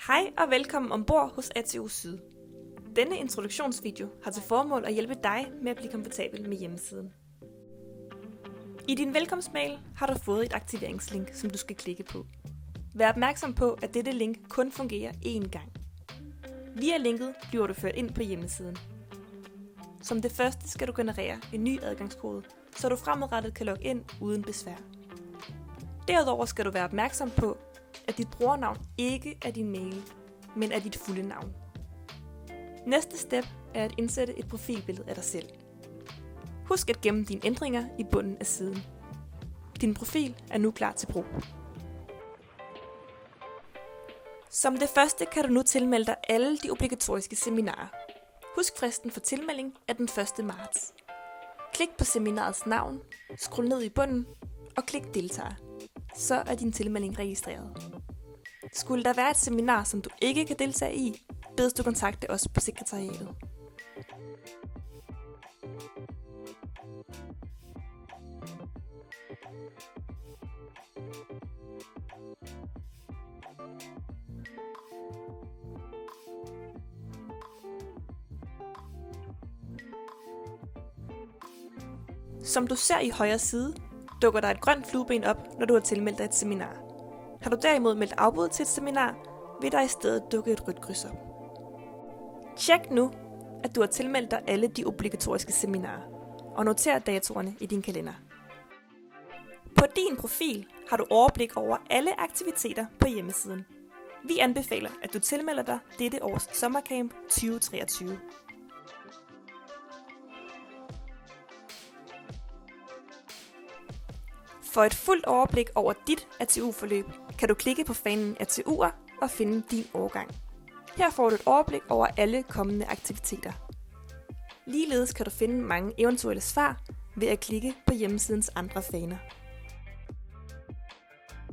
Hej og velkommen ombord hos ATU Syd. Denne introduktionsvideo har til formål at hjælpe dig med at blive komfortabel med hjemmesiden. I din velkomstmail har du fået et aktiveringslink, som du skal klikke på. Vær opmærksom på, at dette link kun fungerer én gang. Via linket bliver du ført ind på hjemmesiden. Som det første skal du generere en ny adgangskode, så du fremadrettet kan logge ind uden besvær. Derudover skal du være opmærksom på, at dit brugernavn ikke er din mail, men er dit fulde navn. Næste step er at indsætte et profilbillede af dig selv. Husk at gemme dine ændringer i bunden af siden. Din profil er nu klar til brug. Som det første kan du nu tilmelde dig alle de obligatoriske seminarer. Husk fristen for tilmelding er den 1. marts. Klik på seminarets navn, scroll ned i bunden og klik deltager. Så er din tilmelding registreret. Skulle der være et seminar, som du ikke kan deltage i, bedes du kontakte os på sekretariatet. Som du ser i højre side, dukker der et grønt flueben op, når du har tilmeldt dig et seminar. Har du derimod meldt afbud til et seminar, vil der i stedet dukke et rødt kryds op. Tjek nu, at du har tilmeldt dig alle de obligatoriske seminarer, og noter datoerne i din kalender. På din profil har du overblik over alle aktiviteter på hjemmesiden. Vi anbefaler, at du tilmelder dig dette års sommercamp 2023. For et fuldt overblik over dit ATU-forløb, kan du klikke på fanen ATU'er og finde din årgang. Her får du et overblik over alle kommende aktiviteter. Ligeledes kan du finde mange eventuelle svar ved at klikke på hjemmesidens andre faner.